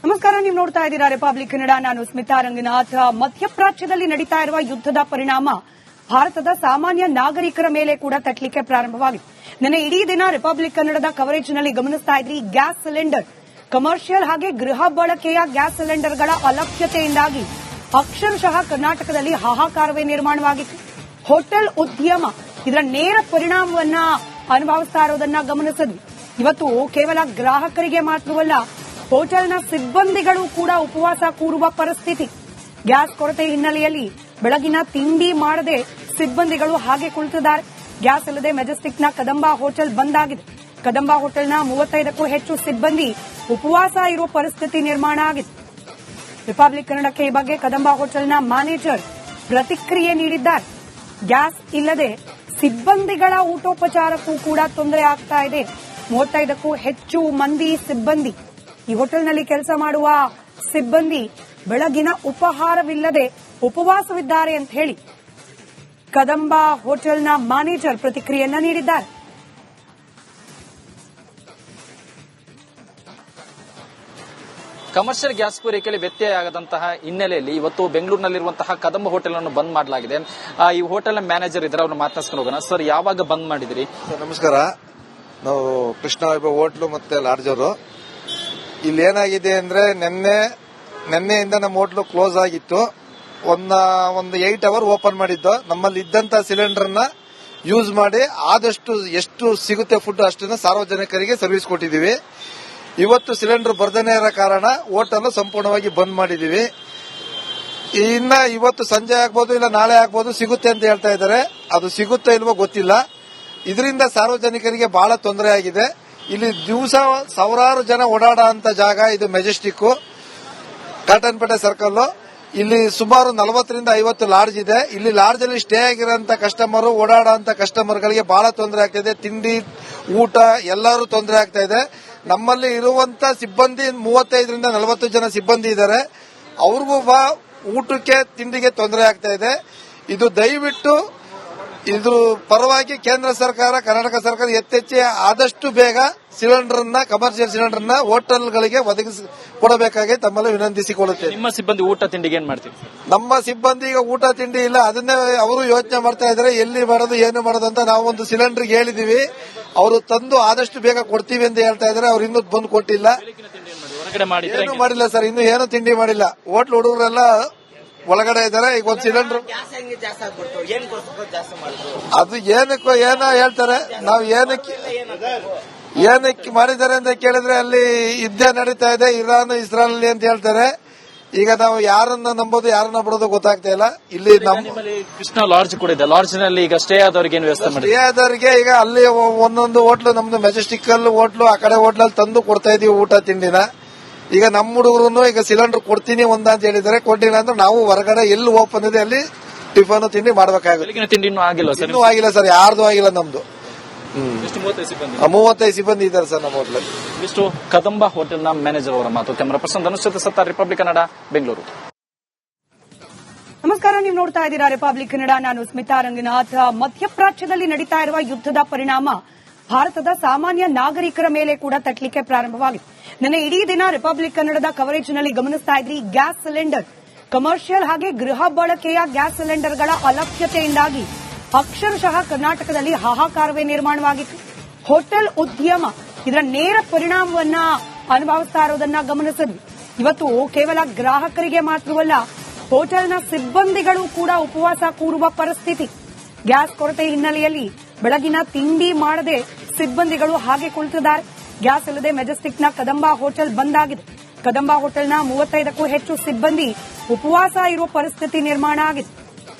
ನಮಸ್ಕಾರ, ನೀವು ನೋಡ್ತಾ ಇದ್ದೀರಾ ರಿಪಬ್ಲಿಕ್ ಕನ್ನಡ. ನಾನು ಸ್ಮಿತಾ ರಂಗನಾಥ್. ಮಧ್ಯಪ್ರಾಚ್ಯದಲ್ಲಿ ನಡೀತಾ ಇರುವ ಯುದ್ದದ ಪರಿಣಾಮ ಭಾರತದ ಸಾಮಾನ್ಯ ನಾಗರಿಕರ ಮೇಲೆ ಕೂಡ ತಟ್ಟಲಿಕ್ಕೆ ಪ್ರಾರಂಭವಾಗಿದೆ. ನಿನ್ನೆ ಇಡೀ ದಿನ ರಿಪಬ್ಲಿಕ್ ಕನ್ನಡದ ಕವರೇಜ್ನಲ್ಲಿ ಗಮನಿಸ್ತಾ ಇದ್ರಿ, ಗ್ಯಾಸ್ ಸಿಲಿಂಡರ್, ಕಮರ್ಷಿಯಲ್ ಹಾಗೆ ಗೃಹ ಬಳಕೆಯ ಗ್ಯಾಸ್ ಸಿಲಿಂಡರ್ಗಳ ಅಲಭ್ಯತೆಯಿಂದಾಗಿ ಅಕ್ಷರಶಃ ಕರ್ನಾಟಕದಲ್ಲಿ ಹಾಹಾಕಾರವೇ ನಿರ್ಮಾಣವಾಗಿತ್ತು. ಹೋಟೆಲ್ ಉದ್ಯಮ ಇದರ ನೇರ ಪರಿಣಾಮವನ್ನ ಅನುಭವಿಸ್ತಾ ಇರೋದನ್ನ ಗಮನಿಸಿದ್ವಿ. ಇವತ್ತು ಕೇವಲ ಗ್ರಾಹಕರಿಗೆ ಮಾತ್ರವಲ್ಲ, ಹೋಟೆಲ್ನ ಸಿಬ್ಬಂದಿಗಳು ಕೂಡ ಉಪವಾಸ ಕೂರುವ ಪರಿಸ್ಥಿತಿ. ಗ್ಯಾಸ್ ಕೊರತೆ ಹಿನ್ನೆಲೆಯಲ್ಲಿ ಬೆಳಗಿನ ತಿಂಡಿ ಮಾಡದೆ ಸಿಬ್ಬಂದಿಗಳು ಹಾಗೆ ಕುಳಿತಿದ್ದಾರೆ. ಗ್ಯಾಸ್ ಇಲ್ಲದೆ ಮೆಜೆಸ್ಟಿಕ್ನ ಕದಂಬ ಹೋಟೆಲ್ ಬಂದ್ ಆಗಿದೆ. ಕದಂಬ ಹೋಟೆಲ್ನ 35ಕ್ಕೂ ಹೆಚ್ಚು ಸಿಬ್ಬಂದಿ ಉಪವಾಸ ಇರುವ ಪರಿಸ್ಥಿತಿ ನಿರ್ಮಾಣ ಆಗಿದೆ. ರಿಪಬ್ಲಿಕ್ ಕನ್ನಡಕ್ಕೆ ಈ ಬಗ್ಗೆ ಕದಂಬ ಹೋಟೆಲ್ನ ಮ್ಯಾನೇಜರ್ ಪ್ರತಿಕ್ರಿಯೆ ನೀಡಿದ್ದಾರೆ. ಗ್ಯಾಸ್ ಇಲ್ಲದೆ ಸಿಬ್ಬಂದಿಗಳ ಊಟೋಪಚಾರಕ್ಕೂ ಕೂಡ ತೊಂದರೆ ಆಗ್ತಾ ಇದೆ. 35ಕ್ಕೂ ಹೆಚ್ಚು ಮಂದಿ ಸಿಬ್ಬಂದಿ, ಈ ಹೋಟೆಲ್ನಲ್ಲಿ ಕೆಲಸ ಮಾಡುವ ಸಿಬ್ಬಂದಿ ಬೆಳಗಿನ ಉಪಹಾರವಿಲ್ಲದೆ ಉಪವಾಸವಿದ್ದಾರೆ ಅಂತ ಹೇಳಿ ಕದಂಬ ಹೋಟೆಲ್ನ ಮ್ಯಾನೇಜರ್ ಪ್ರತಿಕ್ರಿಯೆಯನ್ನ ನೀಡಿದ್ದಾರೆ. ಕಮರ್ಷಿಯಲ್ ಗ್ಯಾಸ್ ಪೂರೈಕೆಯಲ್ಲಿ ವ್ಯತ್ಯಯ ಆಗದಂತಹ ಹಿನ್ನೆಲೆಯಲ್ಲಿ ಇವತ್ತು ಬೆಂಗಳೂರಿನಲ್ಲಿರುವಂತಹ ಕದಂಬ ಹೋಟೆಲ್ ಅನ್ನು ಬಂದ್ ಮಾಡಲಾಗಿದೆ. ಈ ಹೋಟೆಲ್ ಮ್ಯಾನೇಜರ್ ಇದ್ದಾರೆ, ಅವ್ರನ್ನ ಮಾತನಾಡ್ಸ್ಕೊಂಡು ಹೋಗೋಣ. ಸರ್, ಯಾವಾಗ ಬಂದ್ ಮಾಡಿದಿರಿ? ನಮಸ್ಕಾರ. ನಾವು ಕೃಷ್ಣ ವೈಭವ್ ಹೋಟ್ಲು ಮತ್ತೆ ಲಾಡ್ಜರು. ಇಲ್ಲಿ ಏನಾಗಿದೆ ಅಂದ್ರೆ ನಿನ್ನೆಯಿಂದ ನಮ್ಮ ಹೋಟ್ಲು ಕ್ಲೋಸ್ ಆಗಿತ್ತು. ಒಂದು 8 ಅವರ್ ಓಪನ್ ಮಾಡಿದ್ದು. ನಮ್ಮಲ್ಲಿ ಇದ್ದಂತ ಸಿಲಿಂಡರ್ನ ಯೂಸ್ ಮಾಡಿ ಆದಷ್ಟು ಎಷ್ಟು ಸಿಗುತ್ತೆ ಫುಡ್ ಅಷ್ಟನ್ನ ಸಾರ್ವಜನಿಕರಿಗೆ ಸರ್ವಿಸ್ ಕೊಟ್ಟಿದ್ದೀವಿ. ಇವತ್ತು ಸಿಲಿಂಡರ್ ಬರ್ದನೇ ಇರೋ ಕಾರಣ ಹೋಟೆಲ್ ಸಂಪೂರ್ಣವಾಗಿ ಬಂದ್ ಮಾಡಿದೀವಿ. ಇನ್ನ ಇವತ್ತು ಸಂಜೆ ಆಗ್ಬೋದು, ಇಲ್ಲ ನಾಳೆ ಆಗ್ಬೋದು, ಸಿಗುತ್ತೆ ಅಂತ ಹೇಳ್ತಾ ಇದ್ದಾರೆ. ಅದು ಸಿಗುತ್ತೋ ಇಲ್ವೋ ಗೊತ್ತಿಲ್ಲ. ಇದರಿಂದ ಸಾರ್ವಜನಿಕರಿಗೆ ಬಹಳ ತೊಂದರೆ ಆಗಿದೆ. ಇಲ್ಲಿ ದಿವಸ ಸಾವಿರಾರು ಜನ ಓಡಾಡೋ ಅಂತ ಜಾಗ ಇದು ಮೆಜೆಸ್ಟಿಕ್, ಕಾಟನ್ಪೇಟೆ ಸರ್ಕಲ್. ಇಲ್ಲಿ ಸುಮಾರು 40ರಿಂದ 50 ಲಾಡ್ಜ್ ಇದೆ. ಇಲ್ಲಿ ಲಾಡ್ಜ್ ಅಲ್ಲಿ ಸ್ಟೇ ಆಗಿರೋಂತ ಕಸ್ಟಮರ್, ಓಡಾಡೋ ಅಂತ ಕಸ್ಟಮರ್ಗಳಿಗೆ ಬಹಳ ತೊಂದರೆ ಆಗ್ತಾ ಇದೆ. ತಿಂಡಿ ಊಟ ಎಲ್ಲರೂ ತೊಂದರೆ ಆಗ್ತಾ ಇದೆ. ನಮ್ಮಲ್ಲಿ ಇರುವಂತ ಸಿಬ್ಬಂದಿ 35ರಿಂದ 40 ಜನ ಸಿಬ್ಬಂದಿ ಇದ್ದಾರೆ. ಅವ್ರಿಗೂ ಊಟಕ್ಕೆ ತಿಂಡಿಗೆ ತೊಂದರೆ ಆಗ್ತಾ ಇದೆ. ಇದು ದಯವಿಟ್ಟು ಇದ್ರ ಪರವಾಗಿ ಕೇಂದ್ರ ಸರ್ಕಾರ, ಕರ್ನಾಟಕ ಸರ್ಕಾರ ಎತ್ತೆಚ್ಚಿ ಆದಷ್ಟು ಬೇಗ ಸಿಲಿಂಡರ್ನ, ಕಮರ್ಷಿಯಲ್ ಸಿಲಿಂಡರ್ನ ಹೋಟೆಲ್ಗಳಿಗೆ ಒದಗಿಸಿ ಕೊಡಬೇಕಾಗಿ ತಮ್ಮಲ್ಲಿ ವಿನಂತಿಸಿಕೊಳ್ಳುತ್ತೇವೆ. ನಿಮ್ಮ ಸಿಬ್ಬಂದಿ ಊಟ ತಿಂಡಿಗೆ ಏನ್ ಮಾಡ್ತೀವಿ? ನಮ್ಮ ಸಿಬ್ಬಂದಿ ಈಗ ಊಟ ತಿಂಡಿ ಇಲ್ಲ, ಅದನ್ನೇ ಅವರು ಯೋಚನೆ ಮಾಡ್ತಾ ಇದ್ದಾರೆ, ಎಲ್ಲಿ ಮಾಡೋದು ಏನು ಮಾಡೋದು ಅಂತ. ನಾವು ಒಂದು ಸಿಲಿಂಡರ್ಗೆ ಹೇಳಿದೀವಿ, ಅವರು ತಂದು ಆದಷ್ಟು ಬೇಗ ಕೊಡ್ತೀವಿ ಅಂತ ಹೇಳ್ತಾ ಇದ್ದಾರೆ. ಅವ್ರು ಇನ್ನೂ ಬಂದು ಕೊಟ್ಟಿಲ್ಲ, ಏನು ಮಾಡಿಲ್ಲ ಸರ್, ಇನ್ನು ಏನು ತಿಂಡಿ ಮಾಡಿಲ್ಲ. ಹೋಟ್ಲ್ ಹುಡುಗರೆಲ್ಲ ಒಳಗಡೆ ಇದ್ದಾರೆ. ಈಗ ಒಂದು ಸಿಲಿಂಡರ್ ಅದು ಏನೋ ಹೇಳ್ತಾರೆ. ನಾವು ಏನಕ್ಕೆ ಮಾಡಿದ್ದಾರೆ ಅಂತ ಕೇಳಿದ್ರೆ ಅಲ್ಲಿ ಯುದ್ಧ ನಡೀತಾ ಇದೆ ಇರಾನ್ ಇಸ್ರಾಯಲ್ ಅಂತ ಹೇಳ್ತಾರೆ. ಈಗ ನಾವು ಯಾರನ್ನ ನಂಬೋದು ಯಾರನ್ನ ಬಿಡೋದು ಗೊತ್ತಾಗ್ತಾ ಇಲ್ಲ. ಇಲ್ಲಿ ಕೃಷ್ಣ ಲಾಡ್ಜ್ ಕೂಡ ಇದೆ. ಲಾಡ್ಜ್ ನಲ್ಲಿ ಈಗ ಸ್ಟೇ ಆದವರಿಗೆ ಏನು ವ್ಯವಸ್ಥೆ ಮಾಡಿ? ಸ್ಟೇ ಆದವರಿಗೆ ಈಗ ಅಲ್ಲಿ ಒಂದೊಂದು ಹೋಟ್ಲು, ನಮ್ದು ಮೆಜೆಸ್ಟಿಕ್ ಅಲ್ಲಿ ಹೋಟ್ಲು, ಆ ಕಡೆ ಹೋಟ್ಲಲ್ಲಿ ತಂದು ಕೊಡ್ತಾ ಇದೀವಿ ಊಟ ತಿಂಡಿನ. ಈಗ ನಮ್ಮ ಹುಡುಗರು ಈಗ ಸಿಲಿಂಡರ್ ಕೊಡ್ತೀನಿ ಅಂತ ಹೇಳಿದ್ದಾರೆ. ಕೊಟ್ಟಿಲ್ಲ ಅಂದ್ರೆ ನಾವು ಹೊರಗಡೆ ಎಲ್ಲಿ ಓಪನ್ ಇದೆ ಅಲ್ಲಿ ಟಿಫನ್ ತಿಂಡಿ ಮಾಡಬೇಕಾಗುತ್ತೆ. ತಿಂಡಿ ಇನ್ನೂ ಆಗಿಲ್ಲ ಸರ್? ಇನ್ನೂ ಆಗಿಲ್ಲ ಸರ್, ಯಾರ್ದು ಆಗಿಲ್ಲ. ನಮ್ದು 35 ಸಿಬ್ಬಂದಿ ಇದ್ದಾರೆ ಸರ್ ನಮ್ಮ ಹೋಟ್ಲಲ್ಲಿ. ಇಷ್ಟು ಕದಂಬ ಹೋಟೆಲ್ನ ಮ್ಯಾನೇಜರ್ ಅವರ ಮಾತು. ಕ್ಯಾಮರಾ ಪರ್ಸನ್ ಧನುಷ್ ಜೊತೆ ಸತ್ತಾರ್, ರಿಪಬ್ಲಿಕ್ ಕನ್ನಡ, ಬೆಂಗಳೂರು. ನಮಸ್ಕಾರ, ನೀವು ನೋಡ್ತಾ ಇದ್ದೀರಾ ರಿಪಬ್ಲಿಕ್ ಕನ್ನಡ. ನಾನು ಸ್ಮಿತಾ ರಂಗನಾಥ್. ಮಧ್ಯಪ್ರಾಚ್ಯದಲ್ಲಿ ನಡೀತಾ ಇರುವ ಯುದ್ದದ ಪರಿಣಾಮ ಭಾರತದ ಸಾಮಾನ್ಯ ನಾಗರಿಕರ ಮೇಲೆ ಕೂಡ ತಟ್ಟಲಿಕ್ಕೆ ಪ್ರಾರಂಭವಾಗಿದೆ. ನಿನ್ನೆ ಇಡೀ ದಿನ ರಿಪಬ್ಲಿಕ್ ಕನ್ನಡದ ಕವರೇಜ್ನಲ್ಲಿ ಗಮನಿಸ್ತಾ ಇದ್ರಿ, ಗ್ಯಾಸ್ ಸಿಲಿಂಡರ್, ಕಮರ್ಷಿಯಲ್ ಹಾಗೆ ಗೃಹ ಬಳಕೆಯ ಗ್ಯಾಸ್ ಸಿಲಿಂಡರ್ಗಳ ಅಲಭ್ಯತೆಯಿಂದಾಗಿ ಅಕ್ಷರಶಃ ಕರ್ನಾಟಕದಲ್ಲಿ ಹಾಹಾಕಾರವೇ ನಿರ್ಮಾಣವಾಗಿತ್ತು. ಹೋಟೆಲ್ ಉದ್ಯಮ ಇದರ ನೇರ ಪರಿಣಾಮವನ್ನ ಅನುಭವಿಸ್ತಾ ಇರೋದನ್ನ ಗಮನಿಸಿದ್ವಿ. ಇವತ್ತು ಕೇವಲ ಗ್ರಾಹಕರಿಗೆ ಮಾತ್ರವಲ್ಲ, ಹೋಟೆಲ್ನ ಸಿಬ್ಬಂದಿಗಳು ಕೂಡ ಉಪವಾಸ ಕೂರುವ ಪರಿಸ್ಥಿತಿ. ಗ್ಯಾಸ್ ಕೊರತೆ ಹಿನ್ನೆಲೆಯಲ್ಲಿ ಬೆಳಗಿನ ತಿಂಡಿ ಮಾಡದೆ ಸಿಬ್ಬಂದಿಗಳು ಹಾಗೆ ಕುಳಿತಿದ್ದಾರೆ. ಗ್ಯಾಸ್ ಇಲ್ಲದೆ ಮೆಜೆಸ್ಟಿಕ್ನ ಕದಂಬ ಹೋಟೆಲ್ ಬಂದ್ ಆಗಿದೆ. ಕದಂಬ ಹೋಟೆಲ್ನ 35ಕ್ಕೂ ಹೆಚ್ಚು ಸಿಬ್ಬಂದಿ ಉಪವಾಸ ಇರುವ ಪರಿಸ್ಥಿತಿ ನಿರ್ಮಾಣ ಆಗಿದೆ.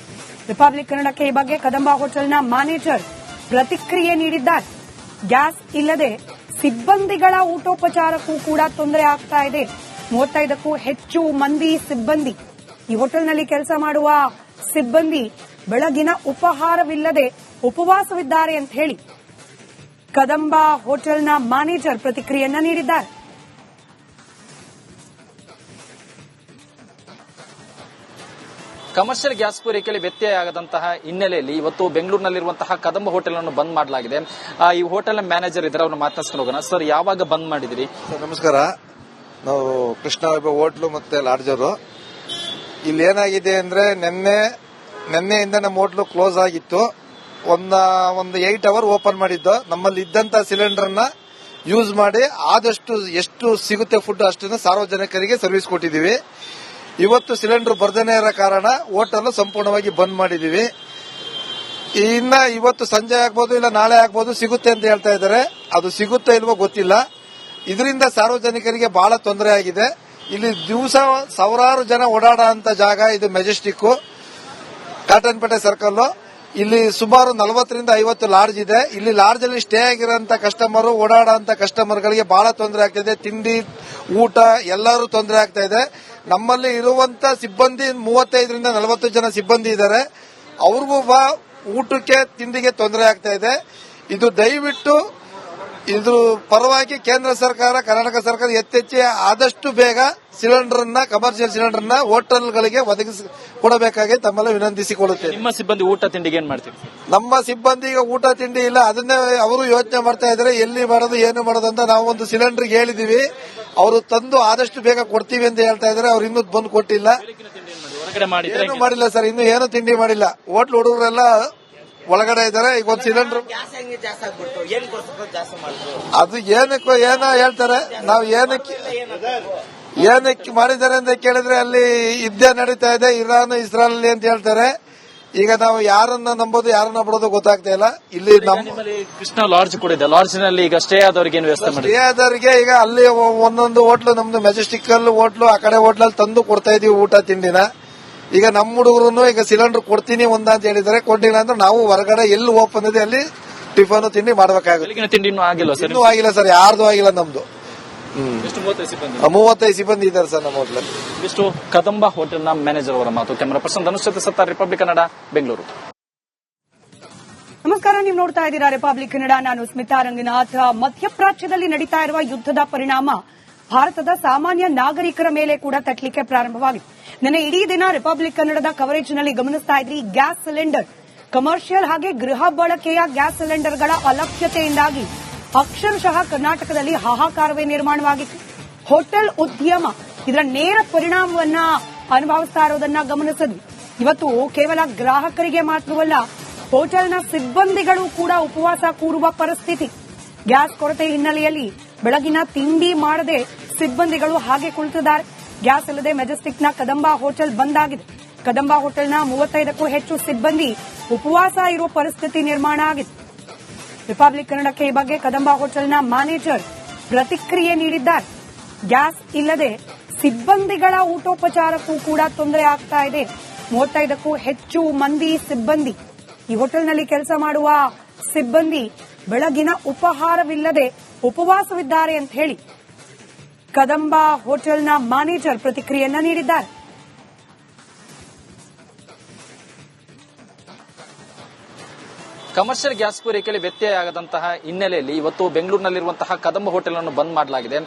ರಿಪಬ್ಲಿಕ್ ಕನ್ನಡಕ್ಕೆ ಈ ಬಗ್ಗೆ ಕದಂಬ ಹೋಟೆಲ್ನ ಮ್ಯಾನೇಜರ್ ಪ್ರತಿಕ್ರಿಯೆ ನೀಡಿದ್ದಾರೆ. ಗ್ಯಾಸ್ ಇಲ್ಲದೆ ಸಿಬ್ಬಂದಿಗಳ ಊಟೋಪಚಾರಕ್ಕೂ ಕೂಡ ತೊಂದರೆ ಆಗ್ತಾ ಇದೆ. 35ಕ್ಕೂ ಹೆಚ್ಚು ಮಂದಿ ಸಿಬ್ಬಂದಿ, ಈ ಹೋಟೆಲ್ನಲ್ಲಿ ಕೆಲಸ ಮಾಡುವ ಸಿಬ್ಬಂದಿ ಬೆಳಗಿನ ಉಪಹಾರವಿಲ್ಲದೆ ಉಪವಾಸವಿದ್ದಾರೆ ಅಂತ ಹೇಳಿ ಕದಂಬ ಹೋಟೆಲ್ನ ಮ್ಯಾನೇಜರ್ ಪ್ರತಿಕ್ರಿಯೆಯನ್ನ ನೀಡಿದ್ದಾರೆ. ಕಮರ್ಷಿಯಲ್ ಗ್ಯಾಸ್ ಪೂರೈಕೆಯಲ್ಲಿ ವ್ಯತ್ಯಯ ಆಗದಂತಹ ಹಿನ್ನೆಲೆಯಲ್ಲಿ ಇವತ್ತು ಬೆಂಗಳೂರಿನಲ್ಲಿರುವಂತಹ ಕದಂಬ ಹೋಟೆಲ್ ಅನ್ನು ಬಂದ್ ಮಾಡಲಾಗಿದೆ. ಈ ಹೋಟೆಲ್ ಮ್ಯಾನೇಜರ್ ಇದ್ದಾರೆ, ಅವ್ರನ್ನ ಮಾತನಾಡ್ಸ್ಕೊಂಡು ಹೋಗೋಣ. ಸರ್, ಯಾವಾಗ ಬಂದ್ ಮಾಡಿದಿರಿ? ನಮಸ್ಕಾರ. ನಾವು ಕೃಷ್ಣ ಹೋಟ್ಲು ಮತ್ತೆ ಲಾಡ್ಜರು. ಇಲ್ಲಿ ಏನಾಗಿದೆ ಅಂದ್ರೆ ನಿನ್ನೆಯಿಂದ ನಮ್ಮ ಹೋಟ್ಲು ಕ್ಲೋಸ್ ಆಗಿತ್ತು. ಒಂದು 8 ಅವರ್ ಓಪನ್ ಮಾಡಿದ್ದು. ನಮ್ಮಲ್ಲಿ ಇದ್ದಂತ ಸಿಲಿಂಡರ್ನ ಯೂಸ್ ಮಾಡಿ ಆದಷ್ಟು ಎಷ್ಟು ಸಿಗುತ್ತೆ ಫುಡ್ ಅಷ್ಟನ್ನು ಸಾರ್ವಜನಿಕರಿಗೆ ಸರ್ವಿಸ್ ಕೊಟ್ಟಿದ್ದೀವಿ. ಇವತ್ತು ಸಿಲಿಂಡರ್ ಬರ್ದೇನೆ ಇರೋ ಕಾರಣ ಹೋಟೆಲ್ ಸಂಪೂರ್ಣವಾಗಿ ಬಂದ್ ಮಾಡಿದೀವಿ. ಇನ್ನ ಇವತ್ತು ಸಂಜೆ ಆಗ್ಬೋದು ಇಲ್ಲ ನಾಳೆ ಆಗ್ಬೋದು ಸಿಗುತ್ತೆ ಅಂತ ಹೇಳ್ತಾ ಇದ್ದಾರೆ. ಅದು ಸಿಗುತ್ತಾ ಇಲ್ವೋ ಗೊತ್ತಿಲ್ಲ. ಇದರಿಂದ ಸಾರ್ವಜನಿಕರಿಗೆ ಬಹಳ ತೊಂದರೆ ಆಗಿದೆ. ಇಲ್ಲಿ ದಿವಸ ಸಾವಿರಾರು ಜನ ಓಡಾಡೋ ಅಂತ ಜಾಗ ಇದು ಮೆಜೆಸ್ಟಿಕ್ ಕಾಟನ್ಪೇಟೆ ಸರ್ಕಲ್. ಇಲ್ಲಿ ಸುಮಾರು 40ರಿಂದ 50 ಲಾಡ್ಜ್ ಇದೆ. ಇಲ್ಲಿ ಲಾಡ್ಜ್ ಅಲ್ಲಿ ಸ್ಟೇ ಆಗಿರೋಂತ ಕಸ್ಟಮರ್ ಓಡಾಡೋ ಕಸ್ಟಮರ್ಗಳಿಗೆ ಬಹಳ ತೊಂದರೆ ಆಗ್ತಾ ಇದೆ. ತಿಂಡಿ ಊಟ ಎಲ್ಲರೂ ತೊಂದರೆ ಆಗ್ತಾ ಇದೆ. ನಮ್ಮಲ್ಲಿ ಇರುವಂತ ಸಿಬ್ಬಂದಿ 35ರಿಂದ 40 ಜನ ಸಿಬ್ಬಂದಿ ಇದ್ದಾರೆ. ಅವ್ರಿಗೂ ಊಟಕ್ಕೆ ತಿಂಡಿಗೆ ತೊಂದರೆ ಆಗ್ತಾ ಇದೆ. ಇದು ದಯವಿಟ್ಟು ಇದ್ರ ಪರವಾಗಿ ಕೇಂದ್ರ ಸರ್ಕಾರ ಕರ್ನಾಟಕ ಸರ್ಕಾರ ಎತ್ತೆಚ್ಚಿ ಆದಷ್ಟು ಬೇಗ ಕಮರ್ಷಿಯಲ್ ಸಿಲಿಂಡರ್ನ ಹೋಟೆಲ್ಗಳಿಗೆ ಒದಗಿಸಿ ಕೊಡಬೇಕಾಗಿ ತಮ್ಮಲ್ಲಿ ವಿನಂತಿಸಿಕೊಳ್ಳುತ್ತೇವೆ. ನಿಮ್ಮ ಸಿಬ್ಬಂದಿ ಊಟ ತಿಂಡಿಗೆ ಏನ್ ಮಾಡ್ತೀವಿ? ನಮ್ಮ ಸಿಬ್ಬಂದಿಗೆ ಊಟ ತಿಂಡಿ ಇಲ್ಲ. ಅದನ್ನೇ ಅವರು ಯೋಚನೆ ಮಾಡ್ತಾ ಇದ್ದಾರೆ ಎಲ್ಲಿ ಮಾಡೋದು ಏನು ಮಾಡೋದು ಅಂತ. ನಾವು ಒಂದು ಸಿಲಿಂಡರ್ ಹೇಳಿದೀವಿ, ಅವರು ತಂದು ಆದಷ್ಟು ಬೇಗ ಕೊಡ್ತೀವಿ ಅಂತ ಹೇಳ್ತಾ ಇದ್ದಾರೆ. ಅವ್ರು ಇನ್ನೂ ಬಂದು ಕೊಟ್ಟಿಲ್ಲ, ಏನು ಮಾಡಿಲ್ಲ ಸರ್. ಇನ್ನು ಏನು ತಿಂಡಿ ಮಾಡಿಲ್ಲ. ಹೋಟ್ಲ್ ಹುಡುಗರೆಲ್ಲ ಒಳಗಡೆ ಇದ್ದಾರೆ. ಈಗ ಒಂದು ಸಿಲಿಂಡರ್ ಅದು ಏನೋ ಹೇಳ್ತಾರೆ. ನಾವು ಏನಕ್ಕೆ ಮಾಡಿದ್ದಾರೆ ಅಂತ ಕೇಳಿದ್ರೆ ಅಲ್ಲಿ ಯುದ್ಧ ನಡೀತಾ ಇದೆ ಇರಾನ್ ಇಸ್ರಾಯಲ್ ಅಂತ ಹೇಳ್ತಾರೆ. ಈಗ ನಾವು ಯಾರನ್ನ ನಂಬೋದು ಯಾರನ್ನ ಬಿಡೋದು ಗೊತ್ತಾಗ್ತಾ ಇಲ್ಲ. ಇಲ್ಲಿ ಕೃಷ್ಣ ಲಾಡ್ಜ್ ಕೂಡ ಇದೆ. ಲಾಡ್ಜ್ ನಲ್ಲಿ ಈಗ ಸ್ಟೇ ಆದವರಿಗೆ ಏನು ವ್ಯವಸ್ಥೆ ಮಾಡಿ? ಸ್ಟೇ ಆದವರಿಗೆ ಈಗ ಅಲ್ಲಿ ಒಂದೊಂದು ಹೋಟ್ಲು, ನಮ್ದು ಮೆಜೆಸ್ಟಿಕ್ ಹೋಟ್ಲು ಆ ಕಡೆ ಹೋಟ್ಲಲ್ಲಿ ತಂದು ಕೊಡ್ತಾ ಇದೀವಿ ಊಟ ತಿಂಡಿನ. ಈಗ ನಮ್ಮ ಹುಡುಗರು ಈಗ ಸಿಲಿಂಡರ್ ಕೊಡ್ತೀನಿ ಅಂತ ಹೇಳಿದ್ದಾರೆ. ಕೊಟ್ಟಿಲ್ಲ ಅಂದ್ರೆ ನಾವು ಹೊರಗಡೆ ಎಲ್ಲಿ ಓಪನ್ ಇದೆ ಅಲ್ಲಿ ಟಿಫನ್ ತಿಂಡಿ ಮಾಡಬೇಕಾಗುತ್ತೆ. ತಿಂಡಿ ಇನ್ನೂ ಆಗಿಲ್ಲ ಸರ್? ಇನ್ನೂ ಆಗಿಲ್ಲ ಸರ್, ಯಾರ್ದು ಆಗಿಲ್ಲ. ನಮ್ದು 35 ಸಿಬ್ಬಂದಿ ಇದ್ದಾರೆ ಸರ್ ನಮ್ಮ ಹೋಟ್ಲಲ್ಲಿ. ಇಷ್ಟು ಕದಂಬ ಹೋಟೆಲ್ನ ಮ್ಯಾನೇಜರ್ ಅವರ ಮಾತು. ಕ್ಯಾಮರಾ ಪರ್ಸನ್ ಧನುಷ್ ಜೊತೆ ಸತ್ತಾರ್, ರಿಪಬ್ಲಿಕ್ ಕನ್ನಡ, ಬೆಂಗಳೂರು. ನಮಸ್ಕಾರ, ನೀವು ನೋಡ್ತಾ ಇದ್ದೀರಾ ರಿಪಬ್ಲಿಕ್ ಕನ್ನಡ. ನಾನು ಸ್ಮಿತಾ ರಂಗನಾಥ್. ಮಧ್ಯಪ್ರಾಚ್ಯದಲ್ಲಿ ನಡೀತಾ ಇರುವ ಯುದ್ದದ ಪರಿಣಾಮ ಭಾರತದ ಸಾಮಾನ್ಯ ನಾಗರಿಕರ ಮೇಲೆ ಕೂಡ ತಟ್ಟಲಿಕ್ಕೆ ಪ್ರಾರಂಭವಾಗಿದೆ. ನಿನ್ನೆ ಇಡೀ ದಿನ ರಿಪಬ್ಲಿಕ್ ಕನ್ನಡದ ಕವರೇಜ್ ನಲ್ಲಿ ಗಮನಿಸ್ತಾ ಇದ್ರಿ. ಗ್ಯಾಸ್ ಸಿಲಿಂಡರ್, ಕಮರ್ಷಿಯಲ್ ಹಾಗೆ ಗೃಹ ಬಳಕೆಯ ಗ್ಯಾಸ್ ಸಿಲಿಂಡರ್ಗಳ ಅಲಭ್ಯತೆಯಿಂದಾಗಿ ಅಕ್ಷರಶಃ ಕರ್ನಾಟಕದಲ್ಲಿ ಹಾಹಾಕಾರವೇ ನಿರ್ಮಾಣವಾಗಿತ್ತು. ಹೋಟೆಲ್ ಉದ್ಯಮ ಇದರ ನೇರ ಪರಿಣಾಮವನ್ನ ಅನುಭವಿಸ್ತಾ ಇರೋದನ್ನ ಗಮನಿಸಿದ್ವಿ. ಇವತ್ತು ಕೇವಲ ಗ್ರಾಹಕರಿಗೆ ಮಾತ್ರವಲ್ಲ, ಹೋಟೆಲ್ನ ಸಿಬ್ಬಂದಿಗಳು ಕೂಡ ಉಪವಾಸ ಕೂರುವ ಪರಿಸ್ಥಿತಿ. ಗ್ಯಾಸ್ ಕೊರತೆ ಹಿನ್ನೆಲೆಯಲ್ಲಿ ಬೆಳಗಿನ ತಿಂಡಿ ಮಾಡದೆ ಸಿಬ್ಬಂದಿಗಳು ಹಾಗೆ ಕುಳಿತಿದ್ದಾರೆ. ಗ್ಯಾಸ್ ಇಲ್ಲದೆ ಮೆಜೆಸ್ಟಿಕ್ನ ಕದಂಬ ಹೋಟೆಲ್ ಬಂದ್ ಆಗಿದೆ. ಕದಂಬ ಹೋಟೆಲ್ನ 35ಕ್ಕೂ ಹೆಚ್ಚು ಸಿಬ್ಬಂದಿ ಉಪವಾಸ ಇರುವ ಪರಿಸ್ಥಿತಿ ನಿರ್ಮಾಣ ಆಗಿದೆ. ರಿಪಬ್ಲಿಕ್ ಕನ್ನಡಕ್ಕೆ ಈ ಬಗ್ಗೆ ಕದಂಬ ಹೋಟೆಲ್ನ ಮ್ಯಾನೇಜರ್ ಪ್ರತಿಕ್ರಿಯೆ ನೀಡಿದ್ದಾರೆ. ಗ್ಯಾಸ್ ಇಲ್ಲದೆ ಸಿಬ್ಬಂದಿಗಳ ಊಟೋಪಚಾರಕ್ಕೂ ಕೂಡ ತೊಂದರೆ ಆಗ್ತಾ ಇದೆ. 35ಕ್ಕೂ ಹೆಚ್ಚು ಮಂದಿ ಸಿಬ್ಬಂದಿ, ಈ ಹೋಟೆಲ್ನಲ್ಲಿ ಕೆಲಸ ಮಾಡುವ ಸಿಬ್ಬಂದಿ ಬೆಳಗಿನ ಉಪಹಾರವಿಲ್ಲದೆ ಉಪವಾಸವಿದ್ದಾರೆ ಅಂತ ಹೇಳಿ ಕದಂಬ ಹೋಟೆಲ್ನ ಮ್ಯಾನೇಜರ್ ಪ್ರತಿಕ್ರಿಯೆಯನ್ನ ನೀಡಿದ್ದಾರೆ. ಕಮರ್ಷಿಯಲ್ ಗ್ಯಾಸ್ ಪೂರೈಕೆಯಲ್ಲಿ ವ್ಯತ್ಯಯ ಆಗದಂತಹ ಹಿನ್ನೆಲೆಯಲ್ಲಿ ಇವತ್ತು ಬೆಂಗಳೂರಿನಲ್ಲಿರುವಂತಹ ಕದಂಬ ಹೋಟೆಲ್ ಅನ್ನು ಬಂದ್ ಮಾಡಲಾಗಿದೆ.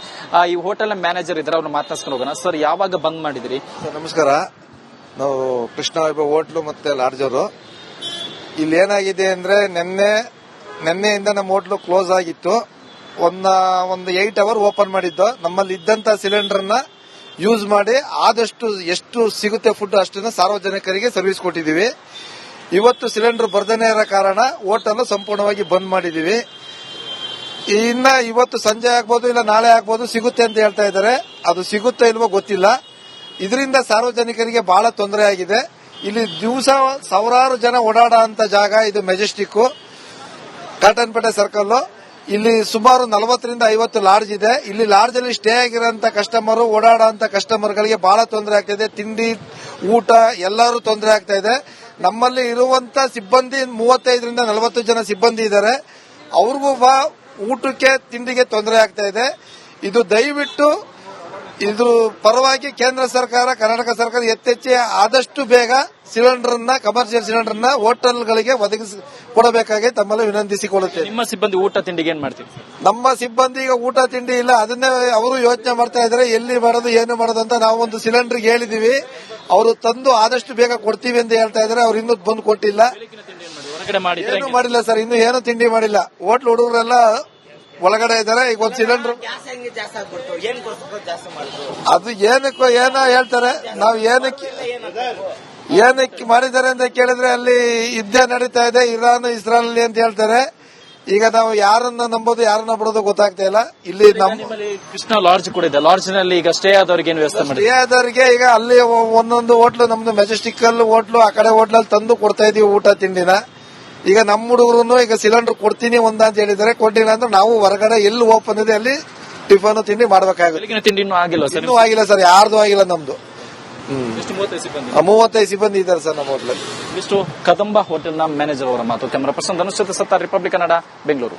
ಈ ಹೋಟೆಲ್ ಮ್ಯಾನೇಜರ್ ಇದ್ದಾರೆ, ಅವ್ರನ್ನ ಮಾತನಾಡ್ಸ್ಕೊಂಡು ಹೋಗೋಣ. ಸರ್, ಯಾವಾಗ ಬಂದ್ ಮಾಡಿದಿರಿ? ನಮಸ್ಕಾರ, ನಾವು ಕೃಷ್ಣ ಹೋಟ್ಲು ಮತ್ತೆ ಲಾಡ್ಜರು. ಇಲ್ಲಿ ಏನಾಗಿದೆ ಅಂದ್ರೆ ನಿನ್ನೆಯಿಂದ ನಮ್ಮ ಹೋಟ್ಲು ಕ್ಲೋಸ್ ಆಗಿತ್ತು. ಒಂದು 8 ಅವರ್ ಓಪನ್ ಮಾಡಿದ್ದು. ನಮ್ಮಲ್ಲಿ ಇದ್ದಂತ ಸಿಲಿಂಡರ್ನ ಯೂಸ್ ಮಾಡಿ ಆದಷ್ಟು ಎಷ್ಟು ಸಿಗುತ್ತೆ ಫುಡ್ ಅಷ್ಟನ್ನು ಸಾರ್ವಜನಿಕರಿಗೆ ಸರ್ವಿಸ್ ಕೊಟ್ಟಿದ್ದೀವಿ. ಇವತ್ತು ಸಿಲಿಂಡರ್ ಬರ್ದೇನೆ ಇರೋ ಕಾರಣ ಹೋಟೆಲ್ ಸಂಪೂರ್ಣವಾಗಿ ಬಂದ್ ಮಾಡಿದೀವಿ. ಇನ್ನ ಇವತ್ತು ಸಂಜೆ ಆಗ್ಬೋದು ಇಲ್ಲ ನಾಳೆ ಆಗ್ಬೋದು ಸಿಗುತ್ತೆ ಅಂತ ಹೇಳ್ತಾ ಇದ್ದಾರೆ. ಅದು ಸಿಗುತ್ತಾ ಇಲ್ವೋ ಗೊತ್ತಿಲ್ಲ. ಇದರಿಂದ ಸಾರ್ವಜನಿಕರಿಗೆ ಬಹಳ ತೊಂದರೆ ಆಗಿದೆ. ಇಲ್ಲಿ ದಿವಸ ಸಾವಿರಾರು ಜನ ಓಡಾಡೋ ಅಂತ ಜಾಗ ಇದು ಮೆಜೆಸ್ಟಿಕ್ ಕಾಟನ್ಪೇಟೆ ಸರ್ಕಲ್. ಇಲ್ಲಿ ಸುಮಾರು 40ರಿಂದ 50 ಲಾಡ್ಜ್ ಇದೆ. ಇಲ್ಲಿ ಲಾಡ್ಜ್ ಅಲ್ಲಿ ಸ್ಟೇ ಆಗಿರೋಂತ ಕಸ್ಟಮರ್ ಓಡಾಡೋ ಕಸ್ಟಮರ್ಗಳಿಗೆ ಬಹಳ ತೊಂದರೆ ಆಗ್ತಾ ಇದೆ. ತಿಂಡಿ ಊಟ ಎಲ್ಲರೂ ತೊಂದರೆ ಆಗ್ತಾ ಇದೆ. ನಮ್ಮಲ್ಲಿ ಇರುವಂತ ಸಿಬ್ಬಂದಿ 35ರಿಂದ 40 ಜನ ಸಿಬ್ಬಂದಿ ಇದ್ದಾರೆ. ಅವ್ರಿಗೂ ಊಟಕ್ಕೆ ತಿಂಡಿಗೆ ತೊಂದರೆ ಆಗ್ತಾ ಇದೆ. ಇದು ದಯವಿಟ್ಟು ಇದ್ರ ಪರವಾಗಿ ಕೇಂದ್ರ ಸರ್ಕಾರ ಕರ್ನಾಟಕ ಸರ್ಕಾರ ಎತ್ತೆಚ್ಚಿ ಆದಷ್ಟು ಬೇಗ ಕಮರ್ಷಿಯಲ್ ಸಿಲಿಂಡರ್ನ ಹೋಟೆಲ್ಗಳಿಗೆ ಒದಗಿಸಿ ಕೊಡಬೇಕಾಗಿ ತಮ್ಮಲ್ಲಿ ವಿನಂತಿಸಿಕೊಳ್ಳುತ್ತೇವೆ. ನಿಮ್ಮ ಸಿಬ್ಬಂದಿ ಊಟ ತಿಂಡಿಗೆ ಏನ್ ಮಾಡ್ತೀವಿ? ನಮ್ಮ ಸಿಬ್ಬಂದಿಗೆ ಊಟ ತಿಂಡಿ ಇಲ್ಲ. ಅದನ್ನೇ ಅವರು ಯೋಚನೆ ಮಾಡ್ತಾ ಇದ್ದಾರೆ ಎಲ್ಲಿ ಮಾಡೋದು ಏನು ಮಾಡೋದು ಅಂತ. ನಾವು ಒಂದು ಸಿಲಿಂಡರ್ ಹೇಳಿದೀವಿ, ಅವರು ತಂದು ಆದಷ್ಟು ಬೇಗ ಕೊಡ್ತೀವಿ ಅಂತ ಹೇಳ್ತಾ ಇದ್ದಾರೆ. ಅವ್ರು ಇನ್ನೂ ಬಂದು ಕೊಟ್ಟಿಲ್ಲ, ಏನು ಮಾಡಿಲ್ಲ ಸರ್. ಇನ್ನು ಏನು ತಿಂಡಿ ಮಾಡಿಲ್ಲ. ಹೋಟ್ಲ್ ಹುಡುಗರೆಲ್ಲ ಒಳಗಡೆ ಇದ್ದಾರೆ. ಈಗ ಒಂದು ಸಿಲಿಂಡರ್ ಗ್ಯಾಸ್ ಹೆಂಗೆ ಜಾಸ್ತಿ ಆಗ್ಬಿಡ್ತು, ಏನಕ್ಕೋಸ್ಕರ ಜಾಸ್ತಿ ಮಾಡಿದ್ರು? ಅದು ಏನೋ ಹೇಳ್ತಾರೆ. ನಾವು ಏನಕ್ಕೆ ಮಾಡಿದ್ದಾರೆ ಅಂತ ಕೇಳಿದ್ರೆ ಅಲ್ಲಿ ಯುದ್ಧ ನಡೀತಾ ಇದೆ ಇರಾನ್ ಇಸ್ರಾಯಲ್ ಅಂತ ಹೇಳ್ತಾರೆ. ಈಗ ನಾವು ಯಾರನ್ನ ನಂಬೋದು ಯಾರನ್ನ ಬಿಡೋದು ಗೊತ್ತಾಗ್ತಾ ಇಲ್ಲ. ಇಲ್ಲಿ ನಿಮ್ಮಲ್ಲಿ ಕೃಷ್ಣ ಲಾಡ್ಜ್ ಕೂಡ ಇದೆ. ಲಾಡ್ಜ್ ನಲ್ಲಿ ಈಗ ಸ್ಟೇ ಆದವರಿಗೆ ಏನು ವ್ಯವಸ್ಥೆ ಮಾಡಿ? ಆದವರಿಗೆ ಈಗ ಅಲ್ಲಿ ಒಂದೊಂದು ಹೋಟ್ಲು, ನಮ್ದು ಮೆಜೆಸ್ಟಿಕ್ ಅಲ್ಲಿ ಹೋಟ್ಲು, ಆ ಕಡೆ ಹೋಟ್ಲಲ್ಲಿ ತಂದು ಕೊಡ್ತಾ ಇದೀವಿ ಊಟ ತಿಂಡಿನ. ಈಗ ನಮ್ಮ ಹುಡುಗರು ಈಗ ಸಿಲಿಂಡರ್ ಕೊಡ್ತೀನಿ ಅಂತ ಹೇಳಿದ್ದಾರೆ. ಕೊಟ್ಟಿಲ್ಲ ಅಂದ್ರೆ ನಾವು ಹೊರಗಡೆ ಎಲ್ಲಿ ಓಪನ್ ಇದೆ ಅಲ್ಲಿ ಟಿಫನ್ ತಿಂಡಿ ಮಾಡ್ಬೇಕಾಗುತ್ತೆ. ಬೆಳಗಿನ ತಿಂಡಿ ಇನ್ನೂ ಆಗಿಲ್ಲ ಸರ್? ಇನ್ನೂ ಆಗಿಲ್ಲ ಸರ್, ಯಾರ್ದು ಆಗಿಲ್ಲ. ನಮ್ದು 35 ಸಿಬ್ಬಂದಿ ಇದ್ದಾರೆ ಸರ್ ನಮ್ಮ ಹೋಟ್ಲಲ್ಲಿ. ಇಷ್ಟು ಕದಂಬ ಹೋಟೆಲ್ನ ಮ್ಯಾನೇಜರ್ ಅವರ ಮಾತು. ಕ್ಯಾಮರಾ ಪರ್ಸನ್ ಧನುಷ್ ಜೊತೆ ಸತ್ತಾರ್, ರಿಪಬ್ಲಿಕ್ ಕನ್ನಡ, ಬೆಂಗಳೂರು.